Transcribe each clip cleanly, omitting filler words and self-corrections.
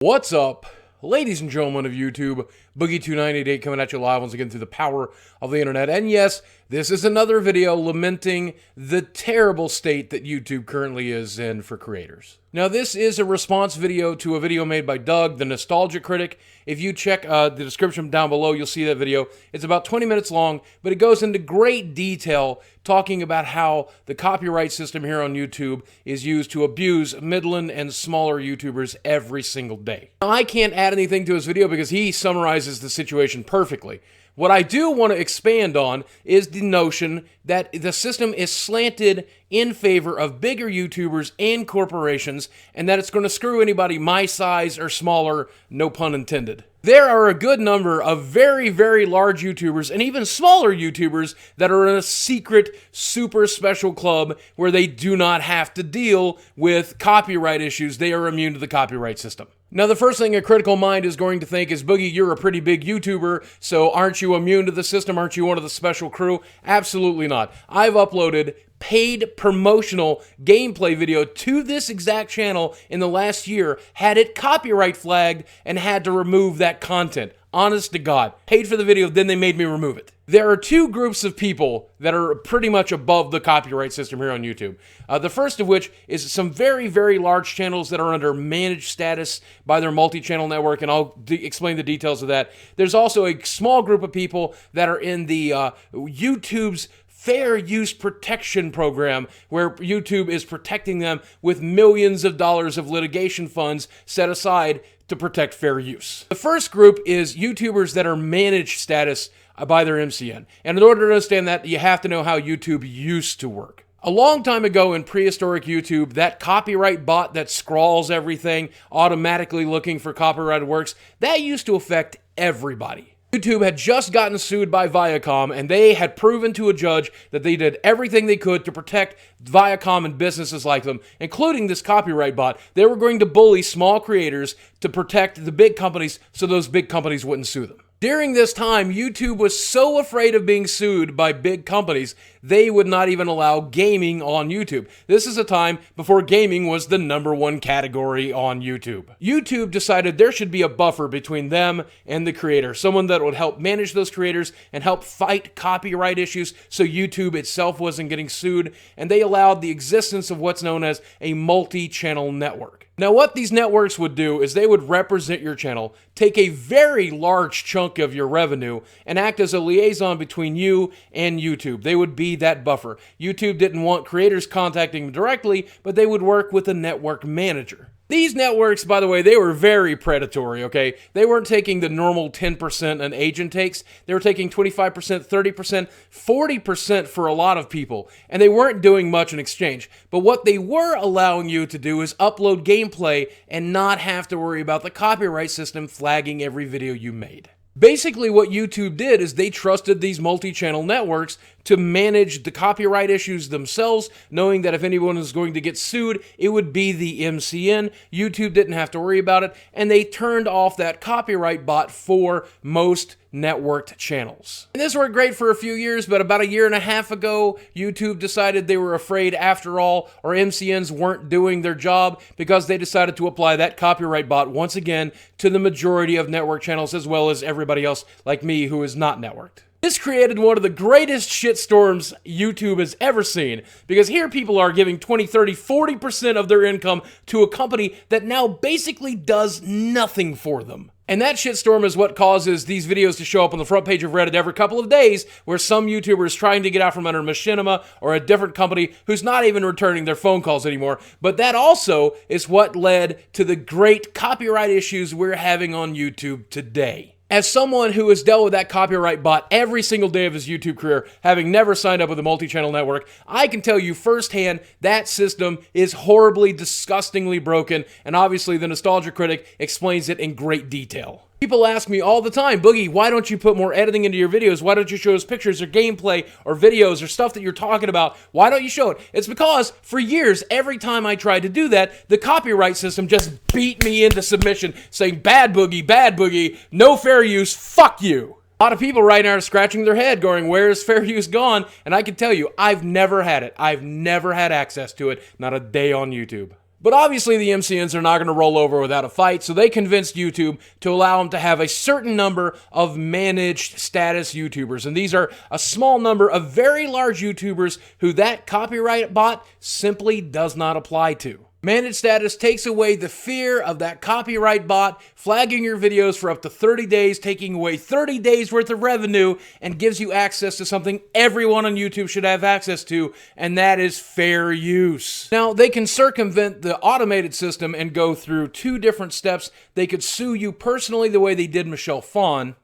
What's up, ladies and gentlemen of YouTube? Boogie2988 coming at you live once again through the power of the internet. And yes, this is another video lamenting the terrible state that YouTube currently is in for creators. Now, this is a response video to a video made by Doug, the Nostalgia Critic. If you check the description down below, you'll see that video. It's about 20 minutes long, but it goes into great detail talking about how the copyright system here on YouTube is used to abuse midland and smaller YouTubers every single day. Now, I can't add anything to his video because he summarizes the situation perfectly. What I do want to expand on is the notion that the system is slanted in favor of bigger YouTubers and corporations, and that it's going to screw anybody my size or smaller, no pun intended. There are a good number of very, very large YouTubers and even smaller YouTubers that are in a secret, super special club where they do not have to deal with copyright issues. They are immune to the copyright system. Now, the first thing a critical mind is going to think is, Boogie, you're a pretty big YouTuber, so aren't you immune to the system? Aren't you one of the special crew? Absolutely not. I've uploaded paid promotional gameplay video to this exact channel in the last year, had it copyright flagged, and had to remove that content. Honest to God. Paid for the video, then they made me remove it. There are two groups of people that are pretty much above the copyright system here on YouTube. The first of which is some very, very large channels that are under managed status by their multi-channel network, and I'll explain the details of that. There's also a small group of people that are in the YouTube's Fair Use Protection Program, where YouTube is protecting them with millions of dollars of litigation funds set aside to protect fair use. The first group is YouTubers that are managed status by their MCN. And in order to understand that, you have to know how YouTube used to work. A long time ago in prehistoric YouTube, that copyright bot that scrawls everything, automatically looking for copyrighted works, that used to affect everybody. YouTube had just gotten sued by Viacom, and they had proven to a judge that they did everything they could to protect Viacom and businesses like them, including this copyright bot. They were going to bully small creators to protect the big companies so those big companies wouldn't sue them. During this time, YouTube was so afraid of being sued by big companies, they would not even allow gaming on YouTube. This is a time before gaming was the #1 category on YouTube. YouTube decided there should be a buffer between them and the creator, someone that would help manage those creators and help fight copyright issues so YouTube itself wasn't getting sued, and they allowed the existence of what's known as a multi-channel network. Now, what these networks would do is they would represent your channel, take a very large chunk of your revenue, and act as a liaison between you and YouTube. They would be that buffer. YouTube didn't want creators contacting them directly, but they would work with a network manager. These networks, by the way, they were very predatory, okay? They weren't taking the normal 10% an agent takes. They were taking 25%, 30%, 40% for a lot of people, and they weren't doing much in exchange. But what they were allowing you to do is upload gameplay and not have to worry about the copyright system flagging every video you made. Basically, what YouTube did is they trusted these multi-channel networks to manage the copyright issues themselves, knowing that if anyone was going to get sued, it would be the MCN. YouTube didn't have to worry about it, and they turned off that copyright bot for most networked channels. And this worked great for a few years, but about 1.5 years ago, YouTube decided they were afraid after all, or MCNs weren't doing their job, because they decided to apply that copyright bot once again to the majority of network channels, as well as everybody else like me who is not networked. This created one of the greatest shitstorms YouTube has ever seen, because here people are giving 20, 30, 40% of their income to a company that now basically does nothing for them. And that shitstorm is what causes these videos to show up on the front page of Reddit every couple of days, where some YouTuber is trying to get out from under Machinima or a different company who's not even returning their phone calls anymore. But that also is what led to the great copyright issues we're having on YouTube today. As someone who has dealt with that copyright bot every single day of his YouTube career, having never signed up with a multi-channel network, I can tell you firsthand that system is horribly, disgustingly broken, and obviously the Nostalgia Critic explains it in great detail. People ask me all the time, Boogie, why don't you put more editing into your videos? Why don't you show us pictures or gameplay or videos or stuff that you're talking about? Why don't you show it? It's because for years, every time I tried to do that, the copyright system just beat me into submission, saying, bad Boogie, no fair use, fuck you. A lot of people right now are scratching their head going, where is fair use gone? And I can tell you, I've never had it. I've never had access to it, not a day on YouTube. But obviously the MCNs are not going to roll over without a fight, so they convinced YouTube to allow them to have a certain number of managed status YouTubers. And these are a small number of very large YouTubers who that copyright bot simply does not apply to. Managed status takes away the fear of that copyright bot flagging your videos for up to 30 days, taking away 30 days worth of revenue, and gives you access to something everyone on YouTube should have access to, and that is fair use. Now, they can circumvent the automated system and go through two different steps. They could sue you personally the way they did Michelle Phan.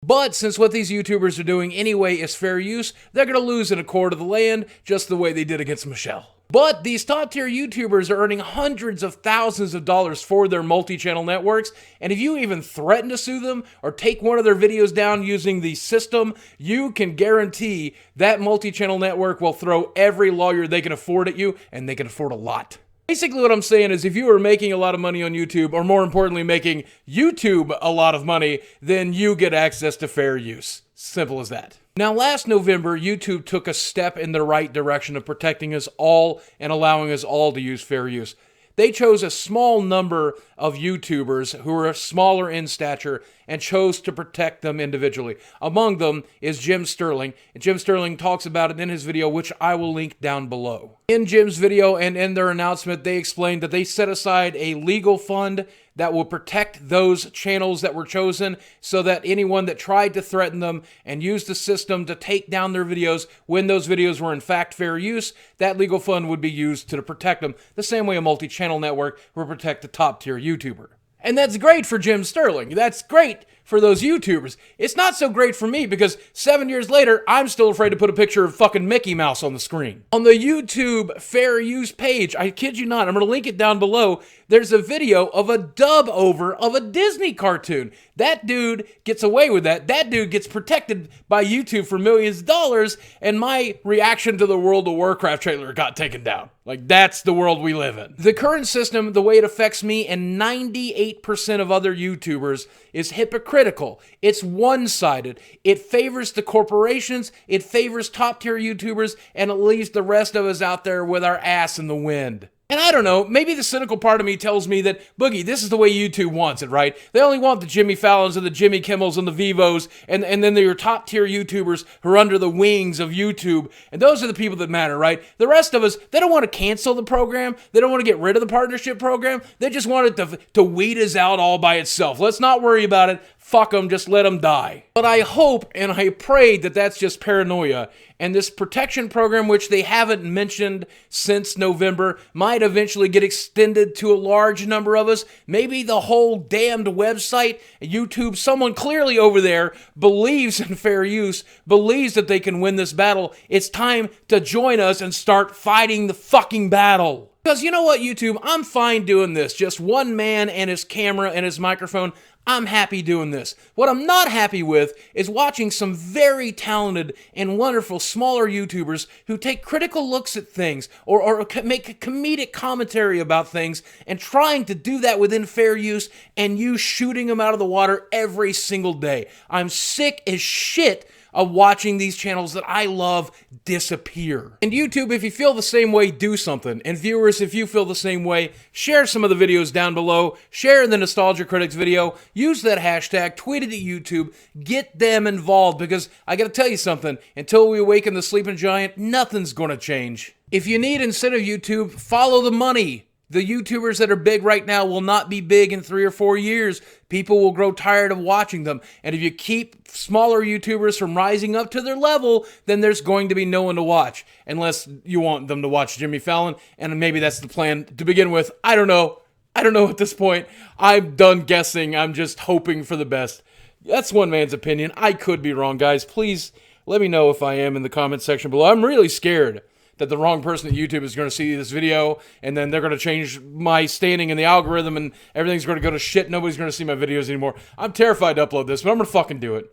But since what these YouTubers are doing anyway is fair use, they're going to lose in a court of the land just the way they did against Michelle. But these top-tier YouTubers are earning hundreds of thousands of dollars for their multi-channel networks, and if you even threaten to sue them or take one of their videos down using the system, you can guarantee that multi-channel network will throw every lawyer they can afford at you, and they can afford a lot. Basically what I'm saying is if you are making a lot of money on YouTube, or more importantly making YouTube a lot of money, then you get access to fair use. Simple as that. Now, last November, YouTube took a step in the right direction of protecting us all and allowing us all to use fair use. They chose a small number of YouTubers who are smaller in stature and chose to protect them individually. Among them is Jim Sterling, and Jim Sterling talks about it in his video, which I will link down below. In Jim's video and in their announcement, they explained that they set aside a legal fund that will protect those channels that were chosen so that anyone that tried to threaten them and used the system to take down their videos when those videos were in fact fair use, that legal fund would be used to protect them the same way a multi-channel network will protect a top-tier YouTuber. And that's great for Jim Sterling. That's great for those YouTubers. It's not so great for me because 7 years later, I'm still afraid to put a picture of fucking Mickey Mouse on the screen. On the YouTube fair use page, I kid you not, I'm going to link it down below, there's a video of a dub over of a Disney cartoon. That dude gets away with that. That dude gets protected by YouTube for millions of dollars, and my reaction to the World of Warcraft trailer got taken down. Like, that's the world we live in. The current system, the way it affects me and 98% of other YouTubers, is hypocritical. It's one-sided. It favors the corporations, it favors top-tier YouTubers, and it leaves the rest of us out there with our ass in the wind. And I don't know, maybe the cynical part of me tells me that, Boogie, this is the way YouTube wants it, right? They only want the Jimmy Fallons and the Jimmy Kimmels and the Vivos, and then they're your top-tier YouTubers who are under the wings of YouTube, and those are the people that matter, right? The rest of us, they don't want to cancel the program, they don't want to get rid of the partnership program, they just want it to weed us out all by itself. Let's not worry about it. Fuck them, just let them die. But I hope and I pray that that's just paranoia, and this protection program, which they haven't mentioned since November, might eventually get extended to a large number of us. Maybe the whole damned website, YouTube, someone clearly over there believes in fair use, believes that they can win this battle. It's time to join us and start fighting the fucking battle. Because you know what, YouTube? I'm fine doing this. Just one man and his camera and his microphone. I'm happy doing this. What I'm not happy with is watching some very talented and wonderful smaller YouTubers who take critical looks at things or make a comedic commentary about things and trying to do that within fair use and you shooting them out of the water every single day. I'm sick as shit of watching these channels that I love disappear. And YouTube, if you feel the same way, do something. And viewers, if you feel the same way, share some of the videos down below, share the Nostalgia Critics video, use that hashtag, tweet it at YouTube, get them involved, because I gotta tell you something, until we awaken the sleeping giant, nothing's gonna change. If you need incentive, YouTube, follow the money. The YouTubers that are big right now will not be big in 3 or 4 years. People will grow tired of watching them. And if you keep smaller YouTubers from rising up to their level, then there's going to be no one to watch. Unless you want them to watch Jimmy Fallon, and maybe that's the plan to begin with. I don't know. I don't know at this point. I'm done guessing. I'm just hoping for the best. That's one man's opinion. I could be wrong, guys. Please let me know if I am in the comment section below. I'm really scared that the wrong person at YouTube is going to see this video, and then they're going to change my standing in the algorithm, and everything's going to go to shit. Nobody's going to see my videos anymore. I'm terrified to upload this, but I'm going to fucking do it.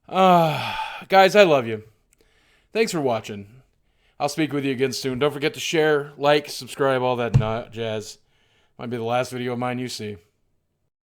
Guys, I love you. Thanks for watching. I'll speak with you again soon. Don't forget to share, like, subscribe, all that jazz. Might be the last video of mine you see.